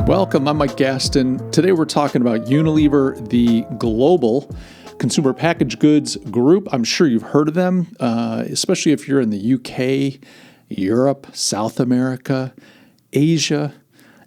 Welcome, I'm Mike Gastin. Today we're talking about Unilever, the global consumer packaged goods group. I'm sure you've heard of them, especially if you're in the UK, Europe, South America, Asia,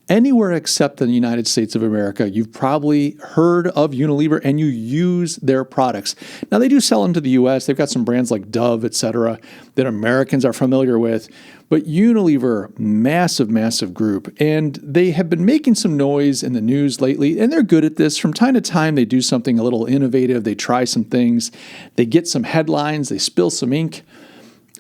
anywhere except the United States of America. You've probably heard of Unilever and you use their products. Now, they do sell into the US. They've got some brands like Dove, etc., that Americans are familiar with. But Unilever, massive, massive group. And they have been making some noise in the news lately, and they're good at this. From time to time, they do something a little innovative. They try some things. They get some headlines. They spill some ink.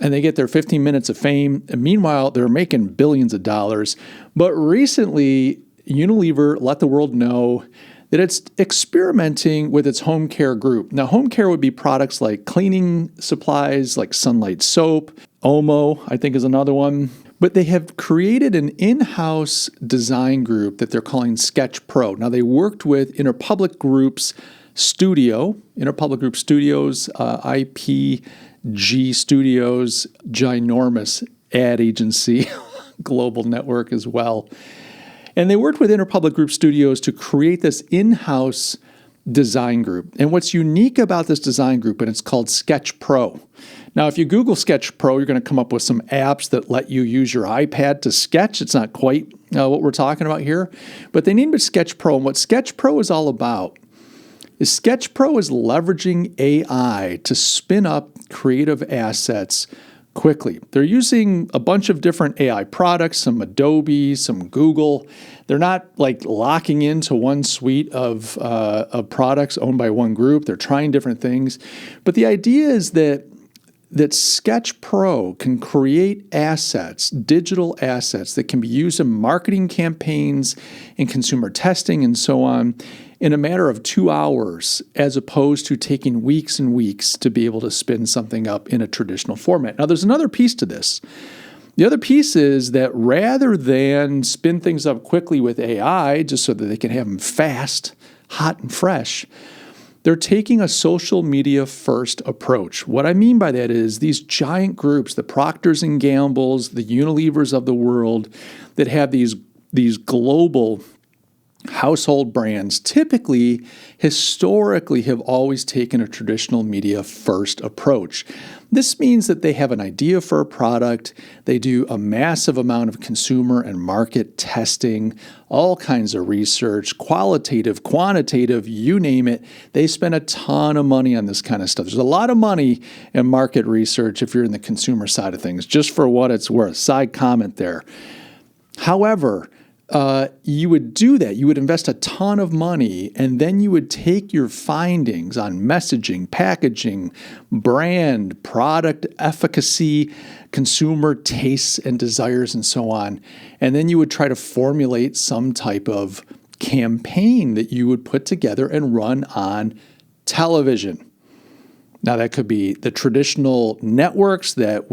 And they get their 15 minutes of fame. And meanwhile, they're making billions of dollars. But recently, Unilever let the world know that it's experimenting with its home care group. Now, home care would be products like cleaning supplies, like Sunlight soap, Omo, I think is another one. But they have created an in-house design group that they're calling Sketch Pro. Now, they worked with Interpublic Group's studio, Interpublic Group Studios, IPG Studios, ginormous ad agency, global network as well. And they worked with Interpublic Group Studios to create this in-house design group. And what's unique about this design group, and it's called Sketch Pro. Now, if you Google Sketch Pro, you're going to come up with some apps that let you use your iPad to sketch. It's not quite what we're talking about here, but they named it Sketch Pro. And what Sketch Pro is all about is Sketch Pro is leveraging AI to spin up creative assets quickly. They're using a bunch of different AI products, some Adobe, some Google. They're not like locking into one suite of products owned by one group. They're trying different things. But the idea is that Sketch Pro can create assets, digital assets that can be used in marketing campaigns and consumer testing and so on in a matter of 2 hours, as opposed to taking weeks and weeks to be able to spin something up in a traditional format. Now, there's another piece to this. The other piece is that rather than spin things up quickly with AI, just so that they can have them fast, hot and fresh, they're taking a social media first approach. What I mean by that is these giant groups, the Procters and Gambles, the Unilevers of the world, that have these global household brands, typically, historically, have always taken a traditional media first approach. This means that they have an idea for a product, they do a massive amount of consumer and market testing, all kinds of research, qualitative, quantitative, you name it. They spend a ton of money on this kind of stuff. There's a lot of money in market research if you're in the consumer side of things, just for what it's worth. Side comment there. However, you would do that. You would invest a ton of money, and then you would take your findings on messaging, packaging, brand, product efficacy, consumer tastes and desires, and so on. And then you would try to formulate some type of campaign that you would put together and run on television. Now, that could be the traditional networks that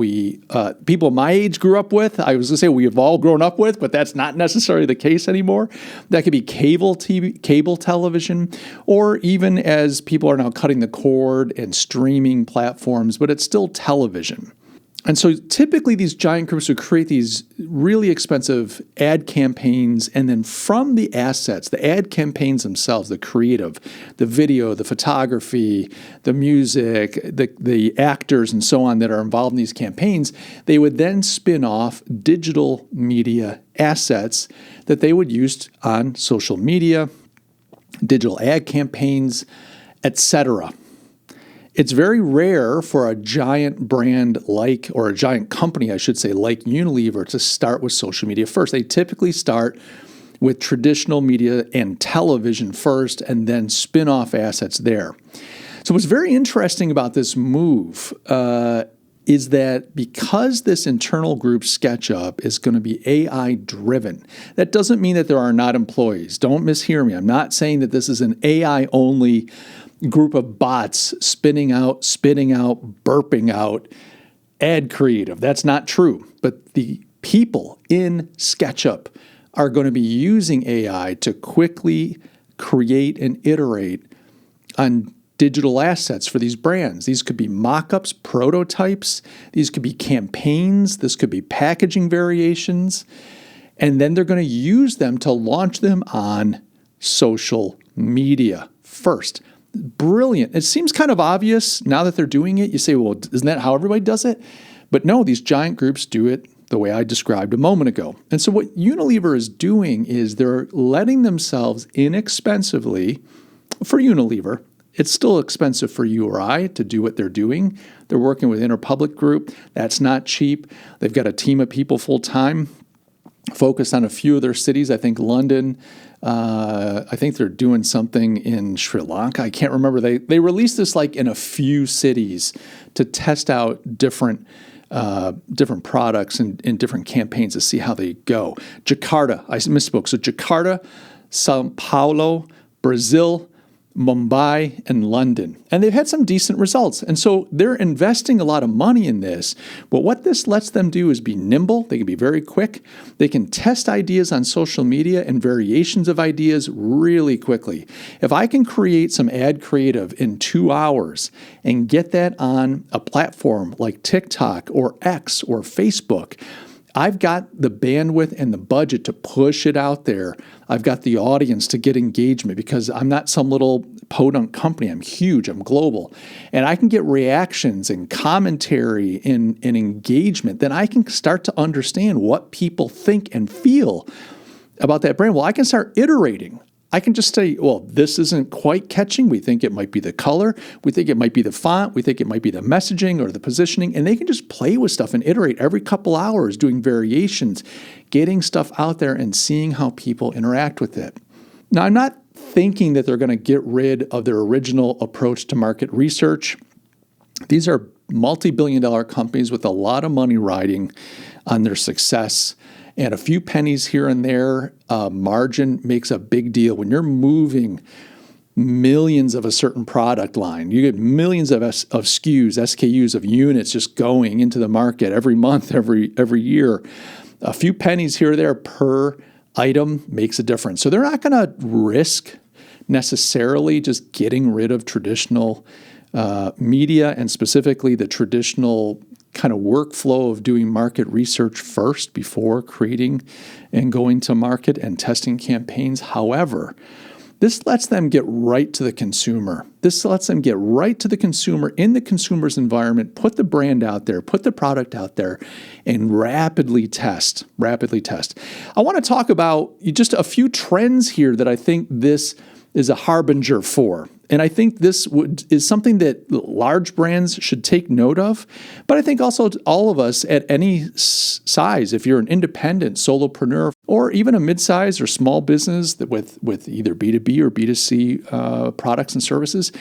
people my age grew up with. I was going to say we've all grown up with, but that's not necessarily the case anymore. That could be cable TV, cable television, or even as people are now cutting the cord and streaming platforms, but it's still television. And so typically these giant groups would create these really expensive ad campaigns, and then from the assets, the ad campaigns themselves, the creative, the video, the photography, the music, the actors and so on that are involved in these campaigns, they would then spin off digital media assets that they would use on social media, digital ad campaigns, etc. It's very rare for a giant brand or a giant company, I should say, like Unilever to start with social media first. They typically start with traditional media and television first and then spin off assets there. So what's very interesting about this move is that because this internal group SketchUp is going to be AI driven, that doesn't mean that there are not employees. Don't mishear me. I'm not saying that this is an AI only group of bots spitting out, burping out ad creative. That's not true. But the people in SketchUp are going to be using AI to quickly create and iterate on digital assets for these brands. These could be mock-ups, prototypes. These could be campaigns. This could be packaging variations. And then they're going to use them to launch them on social media first. Brilliant. It seems kind of obvious now that they're doing it. You say, well, isn't that how everybody does it? But no, these giant groups do it the way I described a moment ago. And so what Unilever is doing is they're letting themselves inexpensively, for Unilever, it's still expensive for you or I to do what they're doing. They're working with Interpublic Group. That's not cheap. They've got a team of people full time focused on a few of their cities. I think London. I think they're doing something in Sri Lanka. I can't remember. They released this like in a few cities to test out different products and different campaigns to see how they go. Jakarta, I misspoke. So Jakarta, Sao Paulo, Brazil, Mumbai, and London. And they've had some decent results. And so they're investing a lot of money in this. But what this lets them do is be nimble. They can be very quick. They can test ideas on social media and variations of ideas really quickly. If I can create some ad creative in 2 hours and get that on a platform like TikTok or X or Facebook, I've got the bandwidth and the budget to push it out there. I've got the audience to get engagement because I'm not some little podunk company. I'm huge. I'm global. And I can get reactions and commentary and engagement. Then I can start to understand what people think and feel about that brand. Well, I can start iterating. I can just say, well, this isn't quite catching. We think it might be the color. We think it might be the font. We think it might be the messaging or the positioning. And they can just play with stuff and iterate every couple hours, doing variations, getting stuff out there and seeing how people interact with it. Now, I'm not thinking that they're going to get rid of their original approach to market research. These are multi-billion-dollar companies with a lot of money riding on their success. And a few pennies here and there, margin makes a big deal. When you're moving millions of a certain product line, you get millions of SKUs, of units just going into the market every month, every year. A few pennies here or there per item makes a difference. So they're not going to risk necessarily just getting rid of traditional media and specifically the traditional kind of workflow of doing market research first before creating and going to market and testing campaigns. However, this lets them get right to the consumer. This lets them get right to the consumer in the consumer's environment, put the brand out there, put the product out there, and rapidly test. I want to talk about just a few trends here that I think this is a harbinger for. And I think this is something that large brands should take note of. But I think also all of us at any size, if you're an independent solopreneur or even a mid-size or small business that with either B2B or B2C products and services,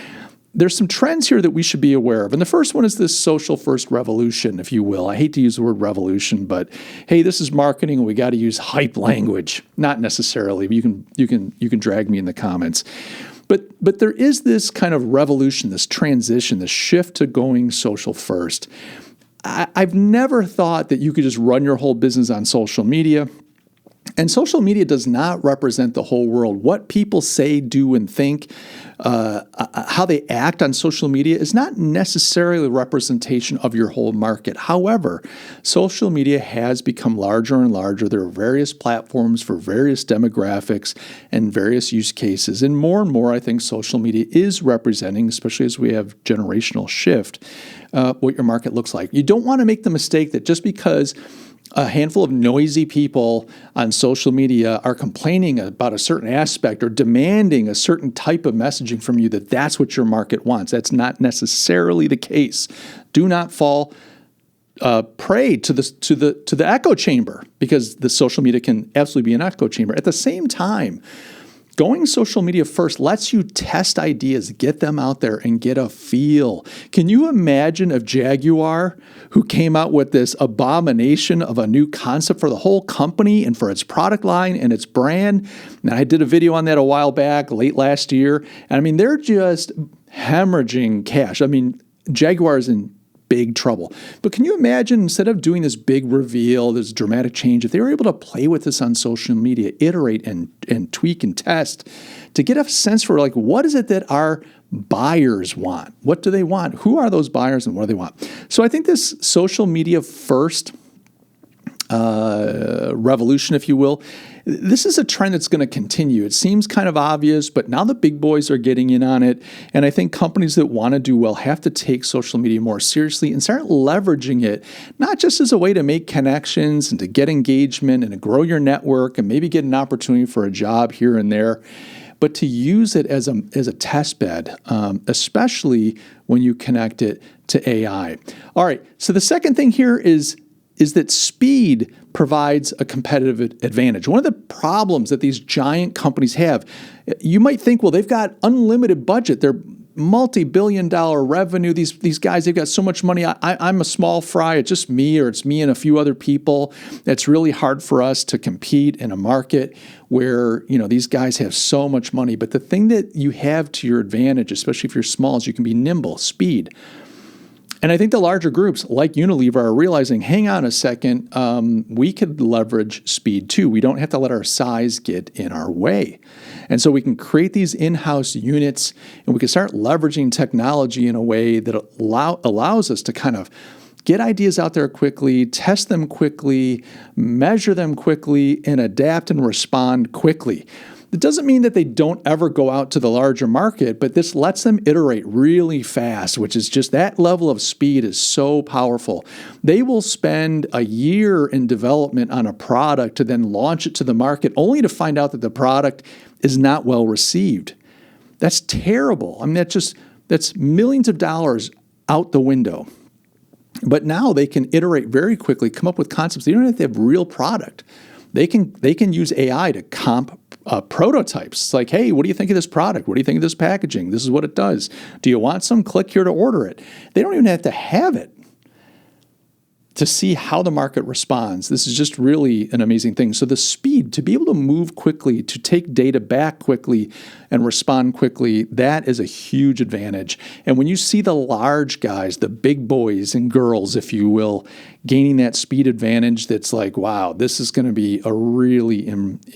there's some trends here that we should be aware of. And the first one is this social first revolution, if you will. I hate to use the word revolution, but hey, this is marketing and we got to use hype language. Not necessarily. You can drag me in the comments. But there is this kind of revolution, this transition, this shift to going social first. I've never thought that you could just run your whole business on social media. And social media does not represent the whole world. What people say, do, and think, how they act on social media is not necessarily a representation of your whole market. However, social media has become larger and larger. There are various platforms for various demographics and various use cases. And more, I think social media is representing, especially as we have generational shift, what your market looks like. You don't want to make the mistake that just because a handful of noisy people on social media are complaining about a certain aspect or demanding a certain type of messaging from you, that's what your market wants. That's not necessarily the case. Do not fall prey to the echo chamber, because the social media can absolutely be an echo chamber. At the same time, going social media first lets you test ideas, get them out there, and get a feel. Can you imagine if Jaguar, who came out with this abomination of a new concept for the whole company and for its product line and its brand, and I did a video on that a while back, late last year, and I mean, they're just hemorrhaging cash. I mean, Jaguar is in big trouble. But can you imagine, instead of doing this big reveal, this dramatic change, if they were able to play with this on social media, iterate and tweak and test to get a sense for like, what is it that our buyers want? What do they want? Who are those buyers and what do they want? So I think this social media first revolution, if you will. This is a trend that's going to continue. It seems kind of obvious, but now the big boys are getting in on it. And I think companies that want to do well have to take social media more seriously and start leveraging it, not just as a way to make connections and to get engagement and to grow your network and maybe get an opportunity for a job here and there, but to use it as a test bed, especially when you connect it to AI. All right, so the second thing here is that speed provides a competitive advantage. One of the problems that these giant companies have, you might think, well, they've got unlimited budget. They're multi-billion-dollar revenue. These guys, they've got so much money. I'm a small fry. It's just me, or it's me and a few other people. It's really hard for us to compete in a market where, these guys have so much money. But the thing that you have to your advantage, especially if you're small, is you can be nimble, speed. And I think the larger groups like Unilever are realizing, hang on a second, we could leverage speed too. We don't have to let our size get in our way. And so we can create these in-house units, and we can start leveraging technology in a way that allows us to kind of get ideas out there quickly, test them quickly, measure them quickly, and adapt and respond quickly. It doesn't mean that they don't ever go out to the larger market, but this lets them iterate really fast, which is just that level of speed is so powerful. They will spend a year in development on a product to then launch it to the market, only to find out that the product is not well received. That's terrible. I mean, that's millions of dollars out the window. But now they can iterate very quickly, come up with concepts. They don't have to have real product. They can use AI to comp prototypes. It's like, hey, what do you think of this product? What do you think of this packaging? This is what it does. Do you want some? Click here to order it. They don't even have to have it to see how the market responds. This is just really an amazing thing. So the speed, to be able to move quickly, to take data back quickly and respond quickly, that is a huge advantage. And when you see the large guys, the big boys and girls, if you will, gaining that speed advantage, that's like, wow, this is going to be a really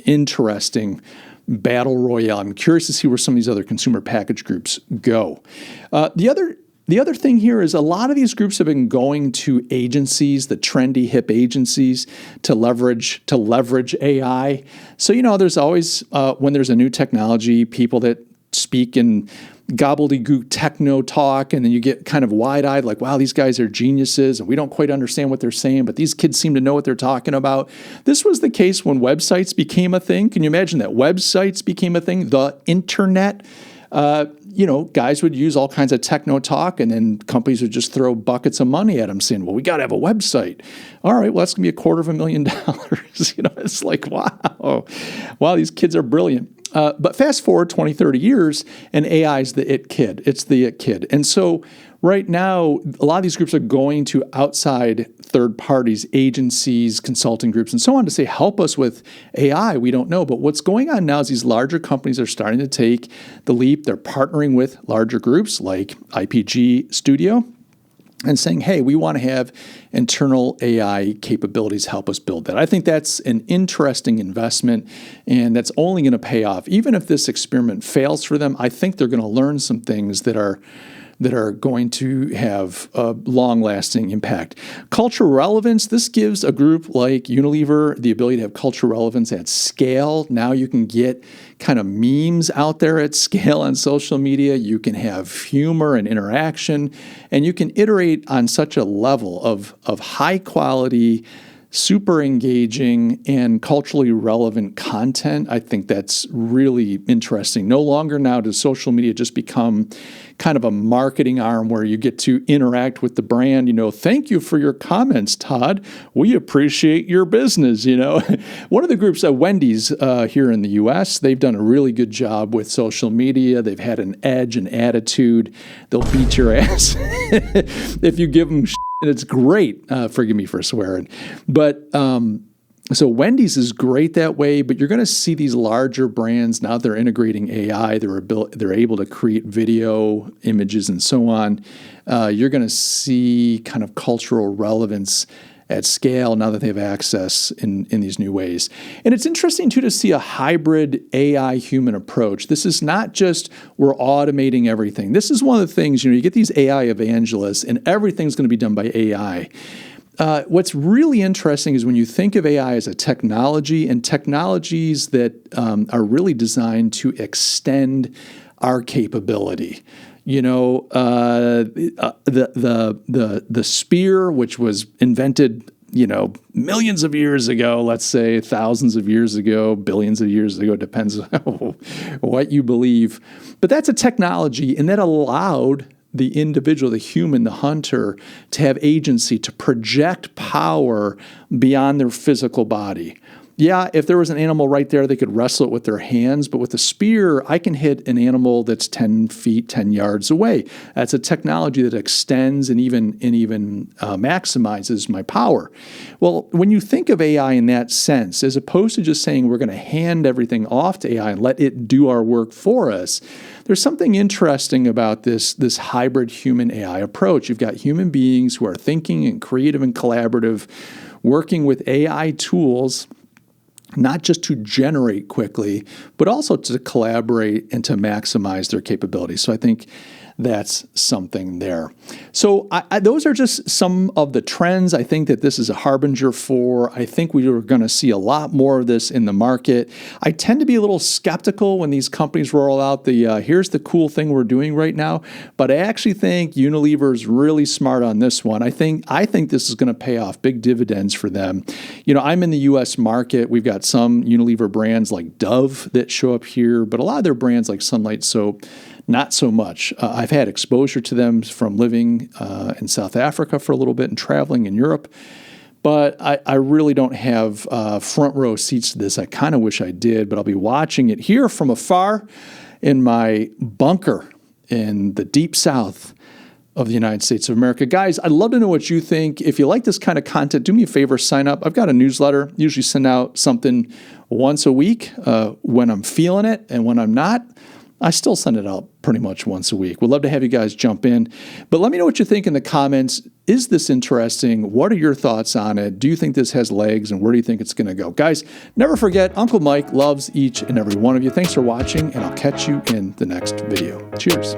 interesting battle royale. I'm curious to see where some of these other consumer package groups go. The other thing here is a lot of these groups have been going to agencies, the trendy, hip agencies, to leverage AI. So, there's always, when there's a new technology, people that speak in gobbledygook techno talk, and then you get kind of wide-eyed, like, wow, these guys are geniuses, and we don't quite understand what they're saying, but these kids seem to know what they're talking about. This was the case when websites became a thing. Can you imagine that? Websites became a thing, the internet. Guys would use all kinds of techno talk, and then companies would just throw buckets of money at them saying, well, we got to have a website. All right, well, that's going to be $250,000. It's like, wow, these kids are brilliant. But fast forward 20, 30 years, and AI is the it kid. It's the it kid. And so right now, a lot of these groups are going to outside third parties, agencies, consulting groups, and so on to say, help us with AI. We don't know. But what's going on now is these larger companies are starting to take the leap. They're partnering with larger groups like IPG Studio and saying, hey, we want to have internal AI capabilities help us build that. I think that's an interesting investment, and that's only going to pay off. Even if this experiment fails for them, I think they're going to learn some things that are going to have a long-lasting impact. Cultural relevance, this gives a group like Unilever the ability to have cultural relevance at scale. Now you can get kind of memes out there at scale on social media. You can have humor and interaction, and you can iterate on such a level of high quality, super engaging, and culturally relevant content. I think that's really interesting. No longer now does social media just become kind of a marketing arm where you get to interact with the brand. Thank you for your comments, Todd. We appreciate your business. One of the groups, Wendy's here in the U.S., they've done a really good job with social media. They've had an edge, an attitude. They'll beat your ass if you give them shit. And it's great. Forgive me for swearing. But so Wendy's is great that way, but you're going to see these larger brands, now they're integrating AI, they're able to create video, images, and so on. You're going to see kind of cultural relevance at scale now that they have access in these new ways. And it's interesting, too, to see a hybrid AI-human approach. This is not just we're automating everything. This is one of the things, you get these AI evangelists, and everything's going to be done by AI. what's really interesting is when you think of AI as a technology and technologies that are really designed to extend our capability. The spear, which was invented, millions of years ago, let's say thousands of years ago, billions of years ago, depends on what you believe. But that's a technology, and that allowed the individual, the human, the hunter, to have agency, to project power beyond their physical body. Yeah, if there was an animal right there, they could wrestle it with their hands, but with a spear, I can hit an animal that's 10 feet, 10 yards away. That's a technology that extends and even maximizes my power. Well, when you think of AI in that sense, as opposed to just saying we're going to hand everything off to AI and let it do our work for us, there's something interesting about this hybrid human AI approach. You've got human beings who are thinking and creative and collaborative, working with AI tools, not just to generate quickly, but also to collaborate and to maximize their capabilities. So I think that's something there. So those are just some of the trends I think that this is a harbinger for. I think we are going to see a lot more of this in the market. I tend to be a little skeptical when these companies roll out here's the cool thing we're doing right now, but I actually think Unilever is really smart on this one. I think this is going to pay off big dividends for them. I'm in the U.S. market. We've got some Unilever brands like Dove that show up here, but a lot of their brands like Sunlight Soap, not so much. I've had exposure to them from living in South Africa for a little bit and traveling in Europe, but I really don't have front row seats to this. I kind of wish I did, but I'll be watching it here from afar in my bunker in the deep south of the United States of America. Guys, I'd love to know what you think. If you like this kind of content, do me a favor, sign up. I've got a newsletter, usually send out something once a week when I'm feeling it, and when I'm not, I still send it out pretty much once a week. We'd love to have you guys jump in. But let me know what you think in the comments. Is this interesting? What are your thoughts on it? Do you think this has legs, and where do you think it's going to go? Guys, never forget, Uncle Mike loves each and every one of you. Thanks for watching, and I'll catch you in the next video. Cheers.